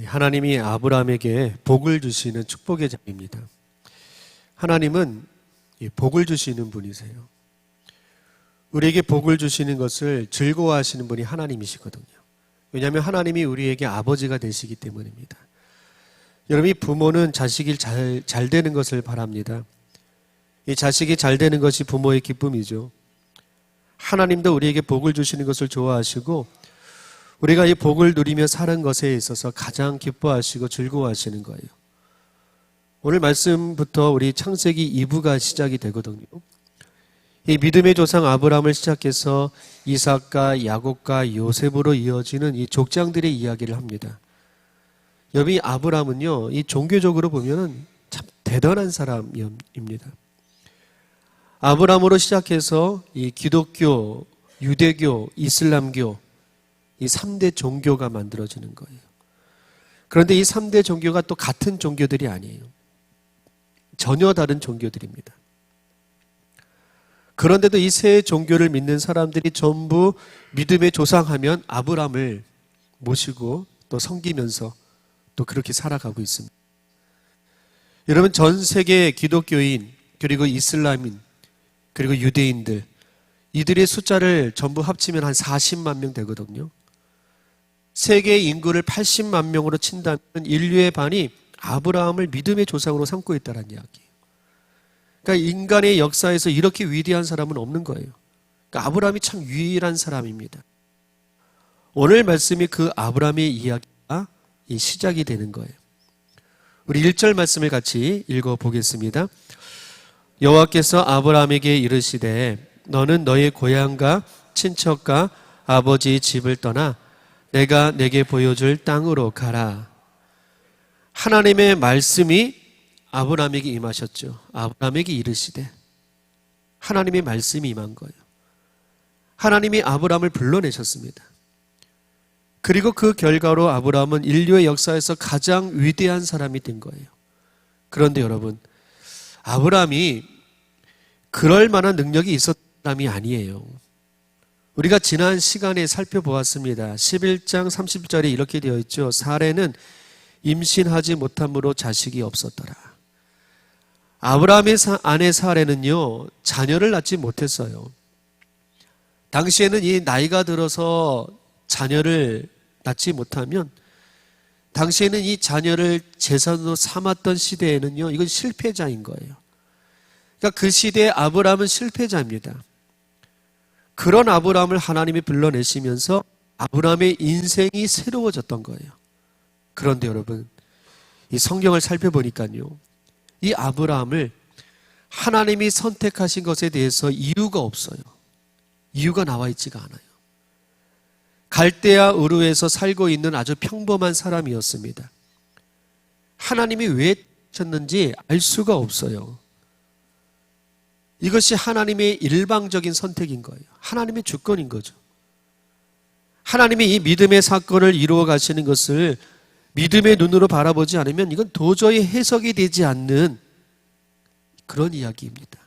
하나님이 아브라함에게 복을 주시는 축복의 장입니다. 하나님은 복을 주시는 분이세요. 우리에게 복을 주시는 것을 즐거워하시는 분이 하나님이시거든요. 왜냐하면 하나님이 우리에게 아버지가 되시기 때문입니다. 여러분, 부모는 자식이 잘 되는 것을 바랍니다. 이 자식이 잘 되는 것이 부모의 기쁨이죠. 하나님도 우리에게 복을 주시는 것을 좋아하시고 우리가 이 복을 누리며 사는 것에 있어서 가장 기뻐하시고 즐거워하시는 거예요. 오늘 말씀부터 우리 창세기 2부가 시작이 되거든요. 이 믿음의 조상 아브라함을 시작해서 이삭과 야곱과 요셉으로 이어지는 이 족장들의 이야기를 합니다. 여러분, 이 아브라함은요, 이 종교적으로 보면은 참 대단한 사람입니다. 아브라함으로 시작해서 이 기독교, 유대교, 이슬람교 이 3대 종교가 만들어지는 거예요. 그런데 이 3대 종교가 또 같은 종교들이 아니에요. 전혀 다른 종교들입니다. 그런데도 이 세 종교를 믿는 사람들이 전부 믿음의 조상하면 아브라함을 모시고 또 섬기면서 또 그렇게 살아가고 있습니다. 여러분, 전 세계 기독교인 그리고 이슬람인 그리고 유대인들 이들의 숫자를 전부 합치면 한 40만 명 되거든요. 세계 인구를 80만 명으로 친다면 인류의 반이 아브라함을 믿음의 조상으로 삼고 있다는 이야기예요. 그러니까 인간의 역사에서 이렇게 위대한 사람은 없는 거예요. 그러니까 아브라함이 참 유일한 사람입니다. 오늘 말씀이 그 아브라함의 이야기가 시작이 되는 거예요. 우리 1절 말씀을 같이 읽어보겠습니다. 여호와께서 아브라함에게 이르시되 너는 너의 고향과 친척과 아버지의 집을 떠나 내가 내게 보여줄 땅으로 가라. 하나님의 말씀이 아브라함에게 임하셨죠. 아브라함에게 이르시되 하나님의 말씀이 임한 거예요. 하나님이 아브라함을 불러내셨습니다. 그리고 그 결과로 아브라함은 인류의 역사에서 가장 위대한 사람이 된 거예요. 그런데 여러분, 아브라함이 그럴 만한 능력이 있었던 사람이 아니에요. 우리가 지난 시간에 살펴보았습니다. 11장 30절에 이렇게 되어 있죠. 사레는 임신하지 못함으로 자식이 없었더라. 아브라함의 아내 사레는요, 자녀를 낳지 못했어요. 당시에는 이 나이가 들어서 자녀를 낳지 못하면 당시에는 이 자녀를 재산으로 삼았던 시대에는요, 이건 실패자인 거예요. 그러니까 그 시대에 아브라함은 실패자입니다. 그런 아브라함을 하나님이 불러내시면서 아브라함의 인생이 새로워졌던 거예요. 그런데 여러분, 이 성경을 살펴보니까요, 이 아브라함을 하나님이 선택하신 것에 대해서 이유가 없어요. 이유가 나와 있지가 않아요. 갈대아 우르에서 살고 있는 아주 평범한 사람이었습니다. 하나님이 왜 하셨는지 알 수가 없어요. 이것이 하나님의 일방적인 선택인 거예요. 하나님의 주권인 거죠. 하나님이 이 믿음의 사건을 이루어 가시는 것을 믿음의 눈으로 바라보지 않으면 이건 도저히 해석이 되지 않는 그런 이야기입니다.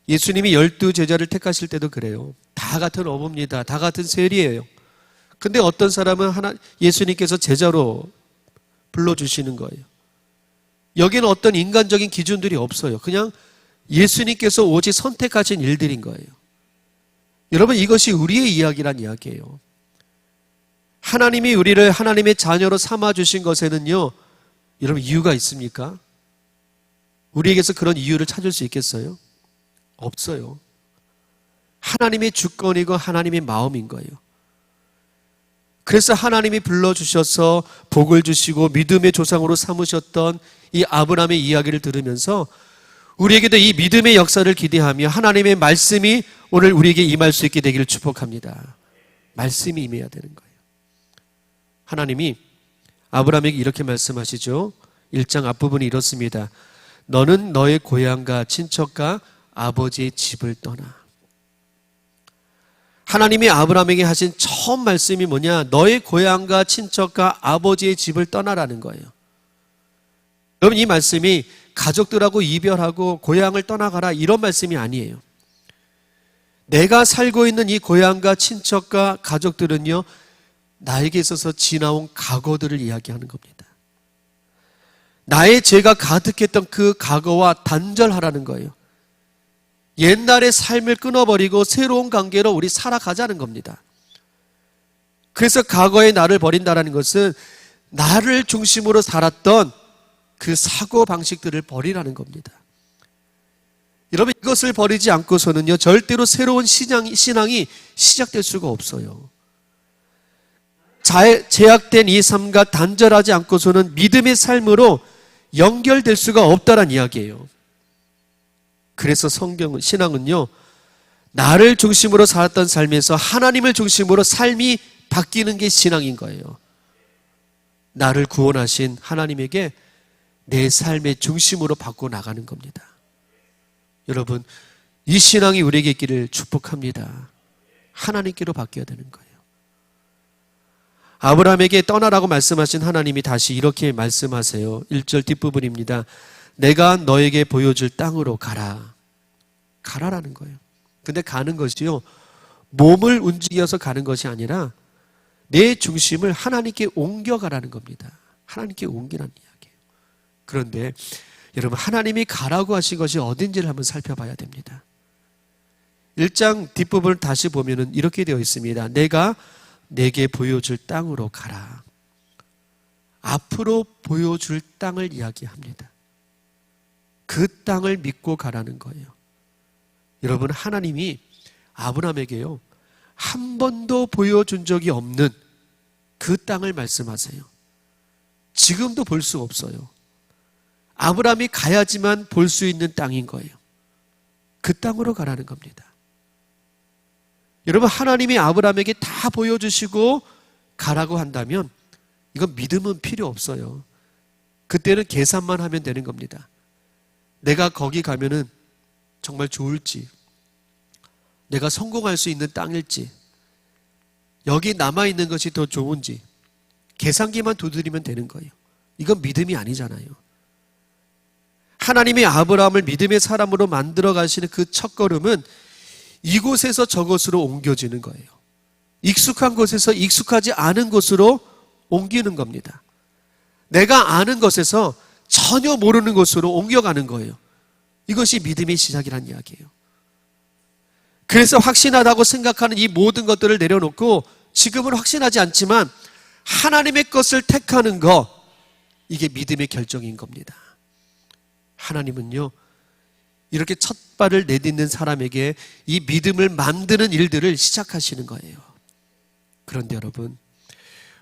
예수님이 12제자를 택하실 때도 그래요. 다 같은 어부입니다. 다 같은 세리예요. 근데 어떤 사람은 예수님께서 제자로 불러주시는 거예요. 여기는 어떤 인간적인 기준들이 없어요. 그냥 예수님께서 오직 선택하신 일들인 거예요. 여러분, 이것이 우리의 이야기란 이야기예요. 하나님이 우리를 하나님의 자녀로 삼아주신 것에는요, 여러분, 이유가 있습니까? 우리에게서 그런 이유를 찾을 수 있겠어요? 없어요. 하나님의 주권이고 하나님의 마음인 거예요. 그래서 하나님이 불러주셔서 복을 주시고 믿음의 조상으로 삼으셨던 이 아브라함의 이야기를 들으면서 우리에게도 이 믿음의 역사를 기대하며 하나님의 말씀이 오늘 우리에게 임할 수 있게 되기를 축복합니다. 말씀이 임해야 되는 거예요. 하나님이 아브라함에게 이렇게 말씀하시죠. 1장 앞부분이 이렇습니다. 너는 너의 고향과 친척과 아버지의 집을 떠나. 하나님이 아브라함에게 하신 처음 말씀이 뭐냐? 너의 고향과 친척과 아버지의 집을 떠나라는 거예요. 여러분, 이 말씀이 가족들하고 이별하고 고향을 떠나가라 이런 말씀이 아니에요. 내가 살고 있는 이 고향과 친척과 가족들은요, 나에게 있어서 지나온 과거들을 이야기하는 겁니다. 나의 죄가 가득했던 그 과거와 단절하라는 거예요. 옛날의 삶을 끊어버리고 새로운 관계로 우리 살아가자는 겁니다. 그래서 과거의 나를 버린다는 것은 나를 중심으로 살았던 그 사고방식들을 버리라는 겁니다. 여러분, 이것을 버리지 않고서는요, 절대로 새로운 신앙이 시작될 수가 없어요. 제약된 이 삶과 단절하지 않고서는 믿음의 삶으로 연결될 수가 없다는 이야기예요. 그래서 신앙은요, 나를 중심으로 살았던 삶에서 하나님을 중심으로 삶이 바뀌는 게 신앙인 거예요. 나를 구원하신 하나님에게 내 삶의 중심으로 바꿔 나가는 겁니다. 여러분, 이 신앙이 우리에게 있기를 축복합니다. 하나님께로 바뀌어야 되는 거예요. 아브라함에게 떠나라고 말씀하신 하나님이 다시 이렇게 말씀하세요. 1절 뒷부분입니다. 내가 너에게 보여줄 땅으로 가라. 가라라는 거예요. 근데 가는 것이요, 몸을 움직여서 가는 것이 아니라 내 중심을 하나님께 옮겨가라는 겁니다. 하나님께 옮기라는 이야기예요. 그런데 여러분, 하나님이 가라고 하신 것이 어딘지를 한번 살펴봐야 됩니다. 1장 뒷부분을 다시 보면은 이렇게 되어 있습니다. 내가 내게 보여줄 땅으로 가라. 앞으로 보여줄 땅을 이야기합니다. 그 땅을 믿고 가라는 거예요. 여러분, 하나님이 아브라함에게요, 한 번도 보여준 적이 없는 그 땅을 말씀하세요. 지금도 볼 수 없어요. 아브라함이 가야지만 볼 수 있는 땅인 거예요. 그 땅으로 가라는 겁니다. 여러분, 하나님이 아브라함에게 다 보여주시고 가라고 한다면 이건 믿음은 필요 없어요. 그때는 계산만 하면 되는 겁니다. 내가 거기 가면은 정말 좋을지, 내가 성공할 수 있는 땅일지, 여기 남아있는 것이 더 좋은지 계산기만 두드리면 되는 거예요. 이건 믿음이 아니잖아요. 하나님이 아브라함을 믿음의 사람으로 만들어 가시는 그 첫걸음은 이곳에서 저곳으로 옮겨지는 거예요. 익숙한 곳에서 익숙하지 않은 곳으로 옮기는 겁니다. 내가 아는 것에서 전혀 모르는 곳으로 옮겨가는 거예요. 이것이 믿음의 시작이라는 이야기예요. 그래서 확신하다고 생각하는 이 모든 것들을 내려놓고, 지금은 확신하지 않지만 하나님의 것을 택하는 거, 이게 믿음의 결정인 겁니다. 하나님은요, 이렇게 첫 발을 내딛는 사람에게 이 믿음을 만드는 일들을 시작하시는 거예요. 그런데 여러분,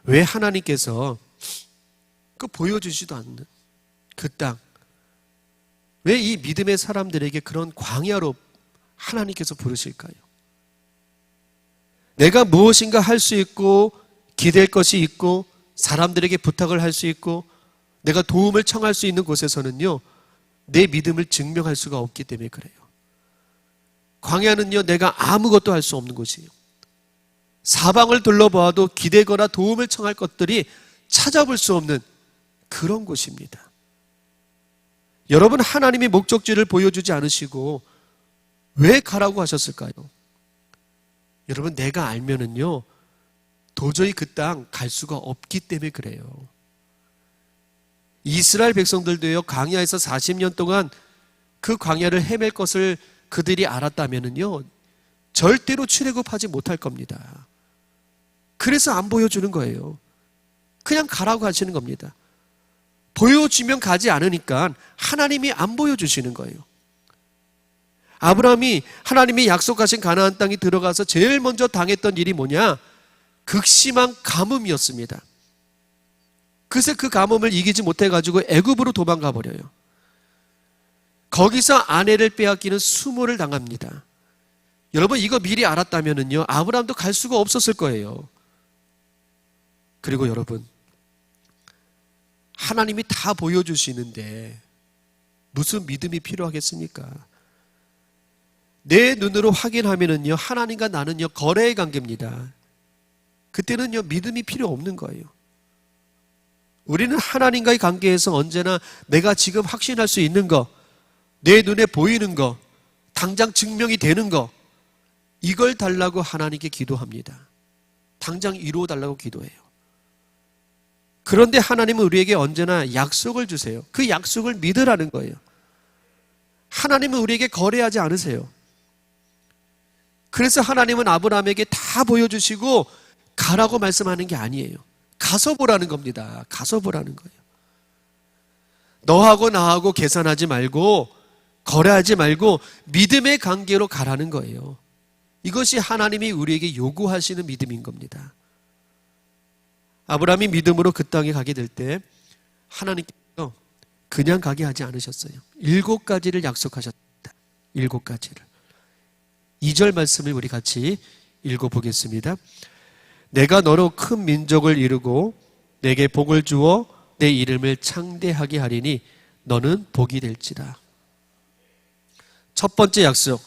왜 하나님께서 그 보여주지도 않는 그 땅, 왜 이 믿음의 사람들에게 그런 광야로 하나님께서 부르실까요? 내가 무엇인가 할 수 있고, 기댈 것이 있고, 사람들에게 부탁을 할 수 있고, 내가 도움을 청할 수 있는 곳에서는요, 내 믿음을 증명할 수가 없기 때문에 그래요. 광야는요, 내가 아무것도 할 수 없는 곳이에요. 사방을 둘러보아도 기대거나 도움을 청할 것들이 찾아볼 수 없는 그런 곳입니다. 여러분, 하나님이 목적지를 보여주지 않으시고 왜 가라고 하셨을까요? 여러분, 내가 알면은요, 도저히 그 땅 갈 수가 없기 때문에 그래요. 이스라엘 백성들도요, 광야에서 40년 동안 그 광야를 헤맬 것을 그들이 알았다면은요, 절대로 출애굽하지 못할 겁니다. 그래서 안 보여주는 거예요. 그냥 가라고 하시는 겁니다. 보여주면 가지 않으니까 하나님이 안 보여주시는 거예요. 아브라함이 하나님이 약속하신 가나안 땅에 들어가서 제일 먼저 당했던 일이 뭐냐? 극심한 가뭄이었습니다. 그래서 그 가뭄을 이기지 못해가지고 애굽으로 도망가 버려요. 거기서 아내를 빼앗기는 수모를 당합니다. 여러분, 이거 미리 알았다면은요, 아브라함도 갈 수가 없었을 거예요. 그리고 여러분, 하나님이 다 보여주시는데 무슨 믿음이 필요하겠습니까? 내 눈으로 확인하면은요, 하나님과 나는요, 거래의 관계입니다. 그때는요, 믿음이 필요 없는 거예요. 우리는 하나님과의 관계에서 언제나 내가 지금 확신할 수 있는 거, 내 눈에 보이는 거, 당장 증명이 되는 거, 이걸 달라고 하나님께 기도합니다. 당장 이루어 달라고 기도해요. 그런데 하나님은 우리에게 언제나 약속을 주세요. 그 약속을 믿으라는 거예요. 하나님은 우리에게 거래하지 않으세요. 그래서 하나님은 아브라함에게 다 보여주시고 가라고 말씀하는 게 아니에요. 가서 보라는 겁니다. 가서 보라는 거예요. 너하고 나하고 계산하지 말고 거래하지 말고 믿음의 관계로 가라는 거예요. 이것이 하나님이 우리에게 요구하시는 믿음인 겁니다. 아브라함이 믿음으로 그 땅에 가게 될 때 하나님께서 그냥 가게 하지 않으셨어요. 7가지를 약속하셨다. 7가지를. 2절 말씀을 우리 같이 읽어보겠습니다. 내가 너로 큰 민족을 이루고 내게 복을 주어 내 이름을 창대하게 하리니 너는 복이 될지라. 첫 번째 약속.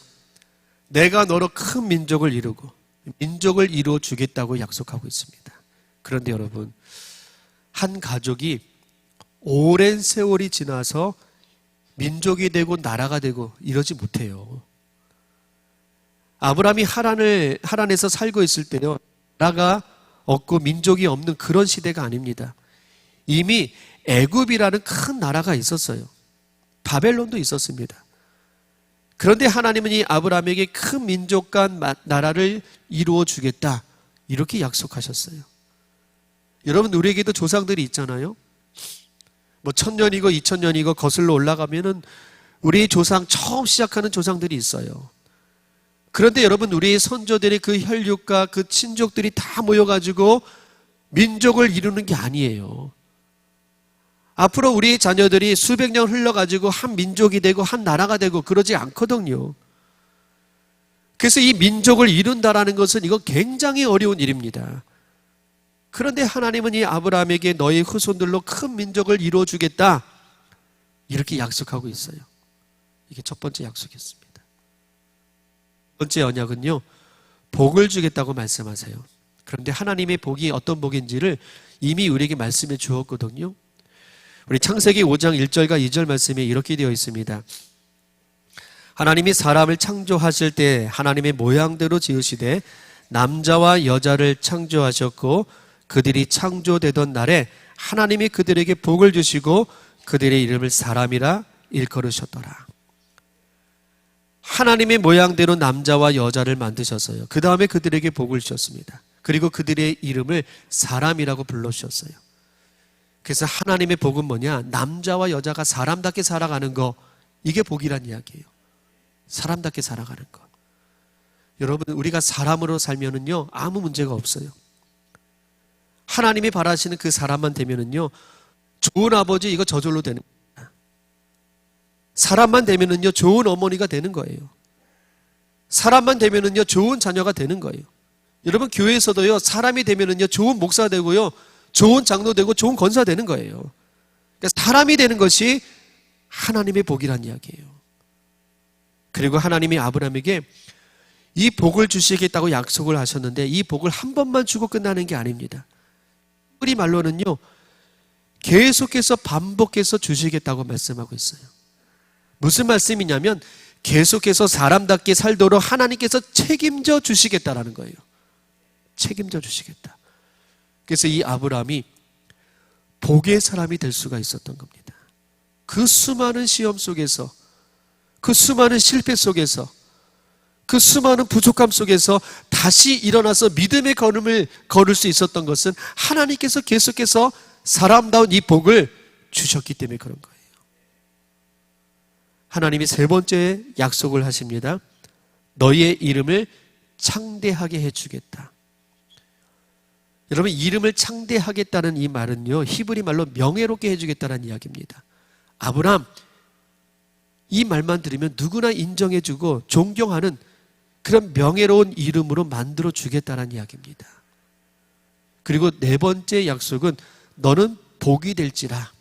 내가 너로 큰 민족을 이루고 민족을 이루어 주겠다고 약속하고 있습니다. 그런데 여러분, 한 가족이 오랜 세월이 지나서 민족이 되고 나라가 되고 이러지 못해요. 아브라함이 하란에서 살고 있을 때요, 나라가 없고 민족이 없는 그런 시대가 아닙니다. 이미 애굽이라는 큰 나라가 있었어요. 바벨론도 있었습니다. 그런데 하나님은 이 아브라함에게 큰 민족과 나라를 이루어 주겠다, 이렇게 약속하셨어요. 여러분, 우리에게도 조상들이 있잖아요. 뭐 1000년이고 2000년이고 거슬러 올라가면은 우리 조상, 처음 시작하는 조상들이 있어요. 그런데 여러분, 우리의 선조들의 그 혈육과 그 친족들이 다 모여가지고 민족을 이루는 게 아니에요. 앞으로 우리 자녀들이 수백 년 흘러가지고 한 민족이 되고 한 나라가 되고 그러지 않거든요. 그래서 이 민족을 이룬다라는 것은 이거 굉장히 어려운 일입니다. 그런데 하나님은 이 아브라함에게 너의 후손들로 큰 민족을 이루어주겠다, 이렇게 약속하고 있어요. 이게 첫 번째 약속이었습니다. 두 번째 언약은요, 복을 주겠다고 말씀하세요. 그런데 하나님의 복이 어떤 복인지를 이미 우리에게 말씀해 주었거든요. 우리 창세기 5장 1절과 2절 말씀에 이렇게 되어 있습니다. 하나님이 사람을 창조하실 때 하나님의 모양대로 지으시되 남자와 여자를 창조하셨고 그들이 창조되던 날에 하나님이 그들에게 복을 주시고 그들의 이름을 사람이라 일컬으셨더라. 하나님의 모양대로 남자와 여자를 만드셨어요. 그 다음에 그들에게 복을 주셨습니다. 그리고 그들의 이름을 사람이라고 불러주셨어요. 그래서 하나님의 복은 뭐냐? 남자와 여자가 사람답게 살아가는 거, 이게 복이란 이야기예요. 사람답게 살아가는 거. 여러분, 우리가 사람으로 살면은요, 아무 문제가 없어요. 하나님이 바라시는 그 사람만 되면은요, 좋은 아버지, 이거 저절로 되는 거예요. 사람만 되면은요, 좋은 어머니가 되는 거예요. 사람만 되면은요, 좋은 자녀가 되는 거예요. 여러분, 교회에서도요, 사람이 되면은요, 좋은 목사 되고요, 좋은 장로 되고 좋은 권사 되는 거예요. 그러니까 사람이 되는 것이 하나님의 복이란 이야기예요. 그리고 하나님이 아브라함에게 이 복을 주시겠다고 약속을 하셨는데 이 복을 한 번만 주고 끝나는 게 아닙니다. 우리 말로는요, 계속해서 반복해서 주시겠다고 말씀하고 있어요. 무슨 말씀이냐면 계속해서 사람답게 살도록 하나님께서 책임져 주시겠다라는 거예요. 책임져 주시겠다. 그래서 이 아브라함이 복의 사람이 될 수가 있었던 겁니다. 그 수많은 시험 속에서, 그 수많은 실패 속에서, 그 수많은 부족함 속에서 다시 일어나서 믿음의 걸음을 걸을 수 있었던 것은 하나님께서 계속해서 사람다운 이 복을 주셨기 때문에 그런 거예요. 하나님이 세 번째 약속을 하십니다. 너희의 이름을 창대하게 해주겠다. 여러분, 이름을 창대하겠다는 이 말은요, 히브리 말로 명예롭게 해주겠다는 이야기입니다. 아브라함, 이 말만 들으면 누구나 인정해주고 존경하는 그런 명예로운 이름으로 만들어 주겠다는 이야기입니다. 그리고 네 번째 약속은 너는 복이 될지라,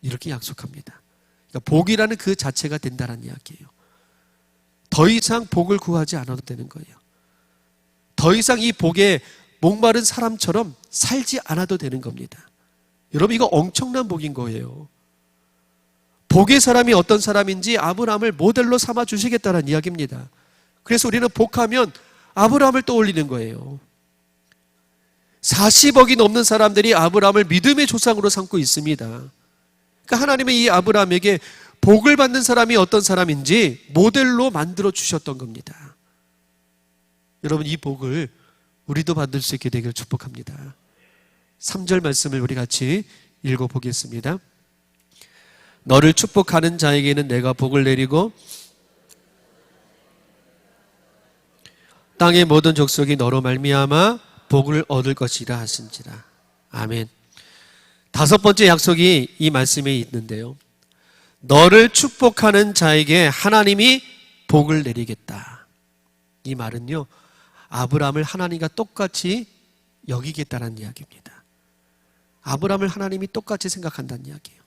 이렇게 약속합니다. 그러니까 복이라는 그 자체가 된다는 이야기예요. 더 이상 복을 구하지 않아도 되는 거예요. 더 이상 이 복에 목마른 사람처럼 살지 않아도 되는 겁니다. 여러분, 이거 엄청난 복인 거예요. 복의 사람이 어떤 사람인지 아브라함을 모델로 삼아 주시겠다는 이야기입니다. 그래서 우리는 복하면 아브라함을 떠올리는 거예요. 40억이 넘는 사람들이 아브라함을 믿음의 조상으로 삼고 있습니다. 그러니까 하나님은 이 아브라함에게 복을 받는 사람이 어떤 사람인지 모델로 만들어 주셨던 겁니다. 여러분, 이 복을 우리도 받을 수 있게 되기를 축복합니다. 3절 말씀을 우리 같이 읽어보겠습니다. 너를 축복하는 자에게는 내가 복을 내리고 땅의 모든 족속이 너로 말미암아 복을 얻을 것이라 하신지라. 아멘. 5번째 약속이 이 말씀에 있는데요. 너를 축복하는 자에게 하나님이 복을 내리겠다. 이 말은요, 아브라함을 하나님과 똑같이 여기겠다는 이야기입니다. 아브라함을 하나님이 똑같이 생각한다는 이야기예요.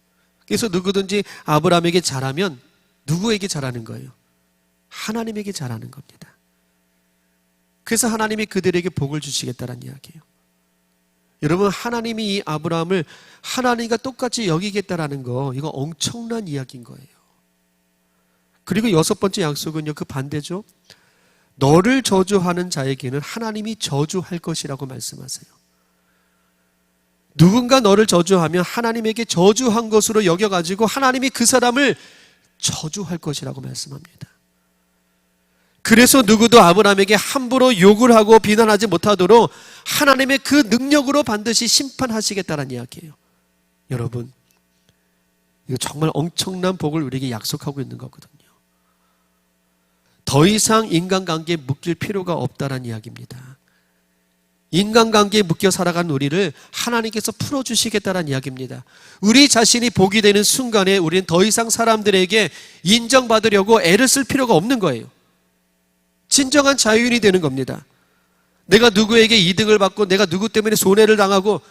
그래서 누구든지 아브라함에게 잘하면 누구에게 잘하는 거예요? 하나님에게 잘하는 겁니다. 그래서 하나님이 그들에게 복을 주시겠다는 이야기예요. 여러분, 하나님이 이 아브라함을 하나님과 똑같이 여기겠다라는 거, 이거 엄청난 이야기인 거예요. 그리고 6번째 약속은요, 그 반대죠. 너를 저주하는 자에게는 하나님이 저주할 것이라고 말씀하세요. 누군가 너를 저주하면 하나님에게 저주한 것으로 여겨가지고 하나님이 그 사람을 저주할 것이라고 말씀합니다. 그래서 누구도 아브라함에게 함부로 욕을 하고 비난하지 못하도록 하나님의 그 능력으로 반드시 심판하시겠다는 이야기예요. 여러분, 이거 정말 엄청난 복을 우리에게 약속하고 있는 거거든요. 더 이상 인간관계에 묶일 필요가 없다는 이야기입니다. 인간관계에 묶여 살아간 우리를 하나님께서 풀어주시겠다는 이야기입니다. 우리 자신이 복이 되는 순간에 우리는 더 이상 사람들에게 인정받으려고 애를 쓸 필요가 없는 거예요. 진정한 자유인이 되는 겁니다. 내가 누구에게 이득을 받고 내가 누구 때문에 손해를 당하고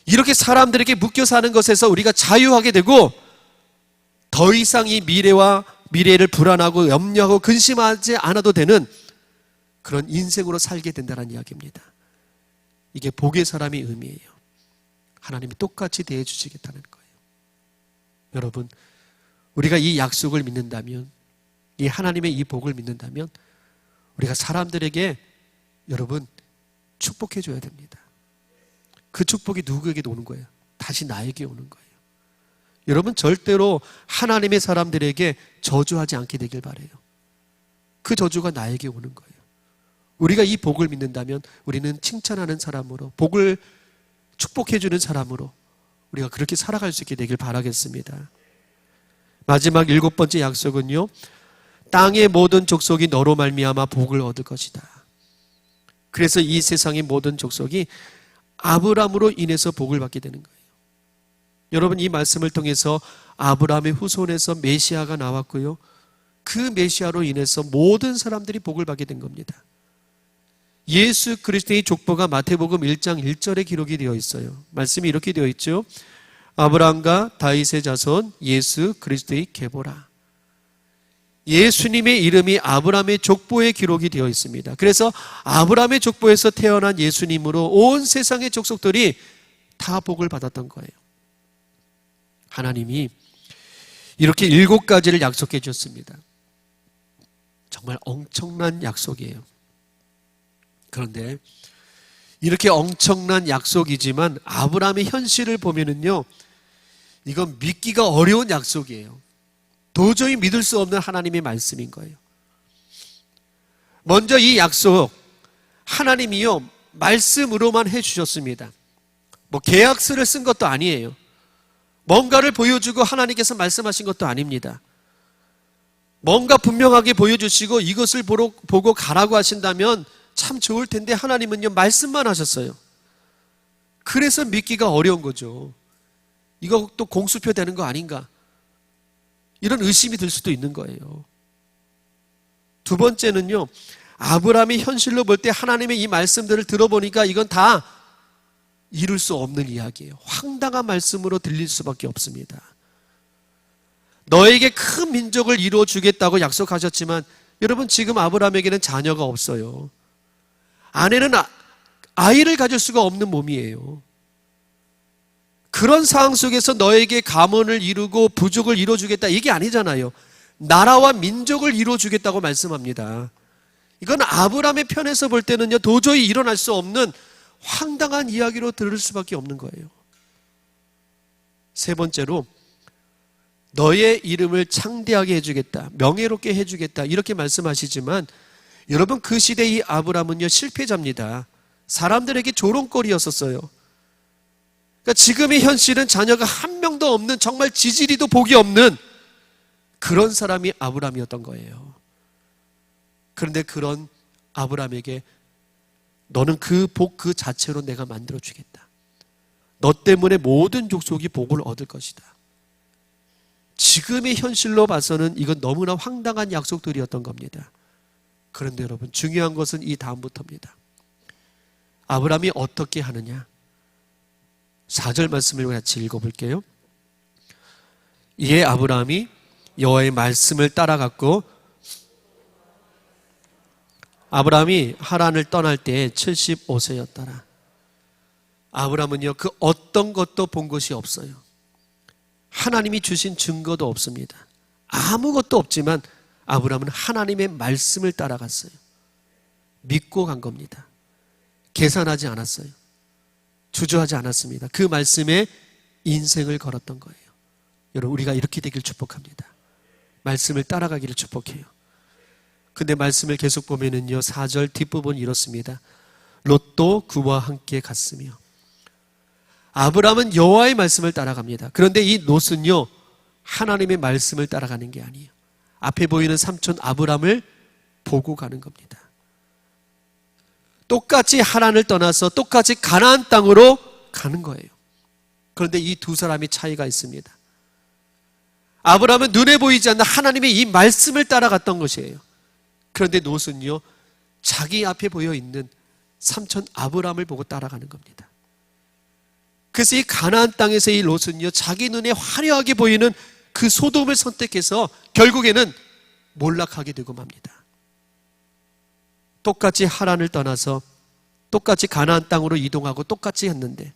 이렇게 사람들에게 묶여 사는 것에서 우리가 자유하게 되고 더 이상 이 미래를 불안하고 염려하고 근심하지 않아도 되는 그런 인생으로 살게 된다는 이야기입니다. 이게 복의 사람의 의미예요. 하나님이 똑같이 대해 주시겠다는 거예요. 여러분, 우리가 이 약속을 믿는다면, 이 하나님의 이 복을 믿는다면 우리가 사람들에게 여러분 축복해 줘야 됩니다. 그 축복이 누구에게 오는 거예요? 다시 나에게 오는 거예요. 여러분, 절대로 하나님의 사람들에게 저주하지 않게 되길 바라요. 그 저주가 나에게 오는 거예요. 우리가 이 복을 믿는다면 우리는 칭찬하는 사람으로, 복을 축복해 주는 사람으로 우리가 그렇게 살아갈 수 있게 되길 바라겠습니다. 마지막 7번째 약속은요, 땅의 모든 족속이 너로 말미암아 복을 얻을 것이다. 그래서 이 세상의 모든 족속이 아브라함으로 인해서 복을 받게 되는 거예요. 여러분, 이 말씀을 통해서 아브라함의 후손에서 메시아가 나왔고요, 그 메시아로 인해서 모든 사람들이 복을 받게 된 겁니다. 예수 그리스도의 족보가 마태복음 1장 1절에 기록이 되어 있어요. 말씀이 이렇게 되어 있죠. 아브라함과 다윗의 자손 예수 그리스도의 계보라. 예수님의 이름이 아브라함의 족보에 기록이 되어 있습니다. 그래서 아브라함의 족보에서 태어난 예수님으로 온 세상의 족속들이 다 복을 받았던 거예요. 하나님이 이렇게 7가지를 약속해 줬습니다. 정말 엄청난 약속이에요. 그런데 이렇게 엄청난 약속이지만 아브라함의 현실을 보면은요, 이건 믿기가 어려운 약속이에요. 도저히 믿을 수 없는 하나님의 말씀인 거예요. 먼저 이 약속, 하나님이요, 말씀으로만 해주셨습니다. 뭐 계약서를 쓴 것도 아니에요. 뭔가를 보여주고 하나님께서 말씀하신 것도 아닙니다. 뭔가 분명하게 보여주시고 이것을 보고 가라고 하신다면 참 좋을 텐데 하나님은요, 말씀만 하셨어요. 그래서 믿기가 어려운 거죠. 이거 또 공수표 되는 거 아닌가? 이런 의심이 들 수도 있는 거예요. 두 번째는요, 아브라함이 현실로 볼 때 하나님의 이 말씀들을 들어보니까 이건 다 이룰 수 없는 이야기예요. 황당한 말씀으로 들릴 수밖에 없습니다. 너에게 큰 민족을 이루어 주겠다고 약속하셨지만 여러분, 지금 아브라함에게는 자녀가 없어요. 아내는 아이를 가질 수가 없는 몸이에요. 그런 상황 속에서 너에게 가문을 이루고 부족을 이루어주겠다, 이게 아니잖아요. 나라와 민족을 이루어주겠다고 말씀합니다. 이건 아브라함의 편에서 볼 때는요, 도저히 일어날 수 없는 황당한 이야기로 들을 수밖에 없는 거예요. 세 번째로, 너의 이름을 창대하게 해주겠다, 명예롭게 해주겠다, 이렇게 말씀하시지만 여러분, 그 시대 이 아브라함은요, 실패자입니다. 사람들에게 조롱거리였었어요. 그러니까 지금의 현실은 자녀가 한 명도 없는, 정말 지지리도 복이 없는 그런 사람이 아브라함이었던 거예요. 그런데 그런 아브라함에게 너는 그 복 그 자체로 내가 만들어주겠다, 너 때문에 모든 족속이 복을 얻을 것이다. 지금의 현실로 봐서는 이건 너무나 황당한 약속들이었던 겁니다. 그런데 여러분, 중요한 것은 이 다음부터입니다. 아브라함이 어떻게 하느냐? 4절 말씀을 같이 읽어볼게요. 이에 아브라함이 여호와의 말씀을 따라갔고, 아브라함이 하란을 떠날 때 75세였더라. 아브라함은요, 그 어떤 것도 본 것이 없어요. 하나님이 주신 증거도 없습니다. 아무것도 없지만 아브라함은 하나님의 말씀을 따라갔어요. 믿고 간 겁니다. 계산하지 않았어요. 주저하지 않았습니다. 그 말씀에 인생을 걸었던 거예요. 여러분, 우리가 이렇게 되길 축복합니다. 말씀을 따라가기를 축복해요. 근데 말씀을 계속 보면은요, 4절 뒷부분이 이렇습니다. 롯도 그와 함께 갔으며. 아브라함은 여호와의 말씀을 따라갑니다. 그런데 이 롯은요, 하나님의 말씀을 따라가는 게 아니에요. 앞에 보이는 삼촌 아브라함을 보고 가는 겁니다. 똑같이 하란을 떠나서 똑같이 가나안 땅으로 가는 거예요. 그런데 이 두 사람이 차이가 있습니다. 아브라함은 눈에 보이지 않는 하나님의 이 말씀을 따라갔던 것이에요. 그런데 롯은요, 자기 앞에 보여 있는 삼촌 아브라함을 보고 따라가는 겁니다. 그래서 이 가나안 땅에서 이 롯은요, 자기 눈에 화려하게 보이는 그 소돔을 선택해서 결국에는 몰락하게 되고 맙니다. 똑같이 하란을 떠나서 똑같이 가나안 땅으로 이동하고 똑같이 했는데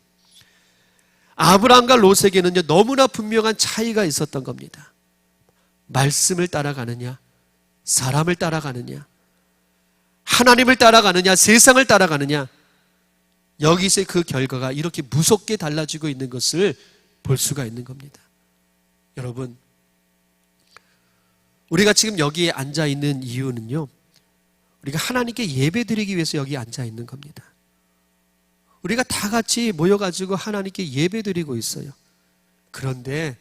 아브라함과 롯에게는요, 너무나 분명한 차이가 있었던 겁니다. 말씀을 따라가느냐, 사람을 따라가느냐, 하나님을 따라가느냐, 세상을 따라가느냐, 여기서 그 결과가 이렇게 무섭게 달라지고 있는 것을 볼 수가 있는 겁니다. 여러분, 우리가 지금 여기에 앉아 있는 이유는요, 우리가 하나님께 예배드리기 위해서 여기 앉아 있는 겁니다. 우리가 다 같이 모여가지고 하나님께 예배드리고 있어요. 그런데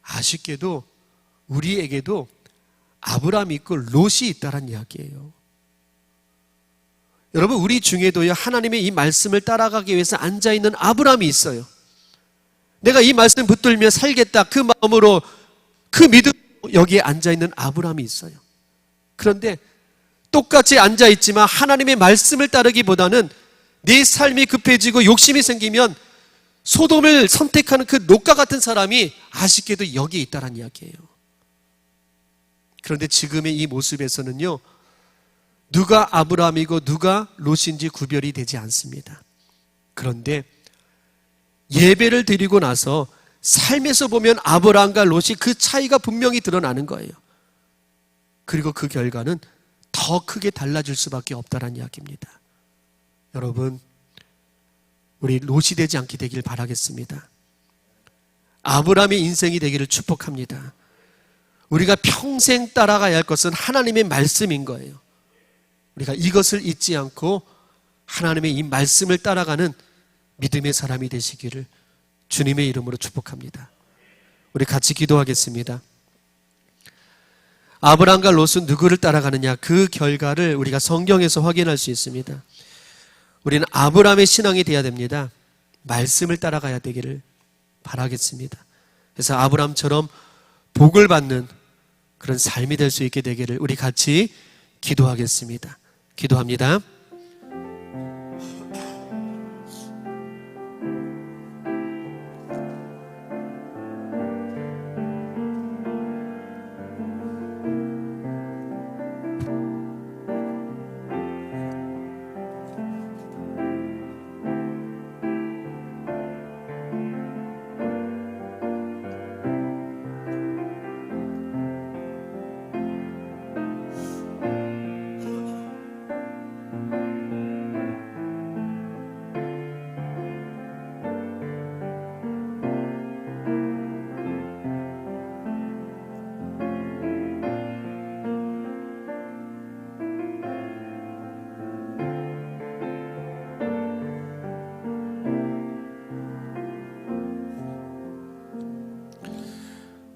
아쉽게도 우리에게도 아브라함이 있고 롯이 있다는 이야기예요. 여러분, 우리 중에도요, 하나님의 이 말씀을 따라가기 위해서 앉아있는 아브라함이 있어요. 내가 이 말씀 붙들며 살겠다, 그 마음으로, 그 믿음으로 여기에 앉아있는 아브라함이 있어요. 그런데 똑같이 앉아있지만 하나님의 말씀을 따르기보다는 내 삶이 급해지고 욕심이 생기면 소돔을 선택하는 그 롯과 같은 사람이 아쉽게도 여기에 있다는 이야기예요. 그런데 지금의 이 모습에서는요, 누가 아브라함이고 누가 롯인지 구별이 되지 않습니다. 그런데 예배를 드리고 나서 삶에서 보면 아브라함과 롯이 그 차이가 분명히 드러나는 거예요. 그리고 그 결과는 더 크게 달라질 수밖에 없다는 이야기입니다. 여러분, 우리 롯이 되지 않게 되길 바라겠습니다. 아브라함의 인생이 되기를 축복합니다. 우리가 평생 따라가야 할 것은 하나님의 말씀인 거예요. 우리가 이것을 잊지 않고 하나님의 이 말씀을 따라가는 믿음의 사람이 되시기를 주님의 이름으로 축복합니다. 우리 같이 기도하겠습니다. 아브라함과 롯은 누구를 따라가느냐, 그 결과를 우리가 성경에서 확인할 수 있습니다. 우리는 아브라함의 신앙이 되어야 됩니다. 말씀을 따라가야 되기를 바라겠습니다. 그래서 아브라함처럼 복을 받는 그런 삶이 될 수 있게 되기를 우리 같이 기도하겠습니다. 기도합니다.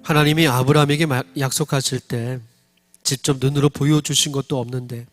하나님이 아브라함에게 약속하실 때 직접 눈으로 보여주신 것도 없는데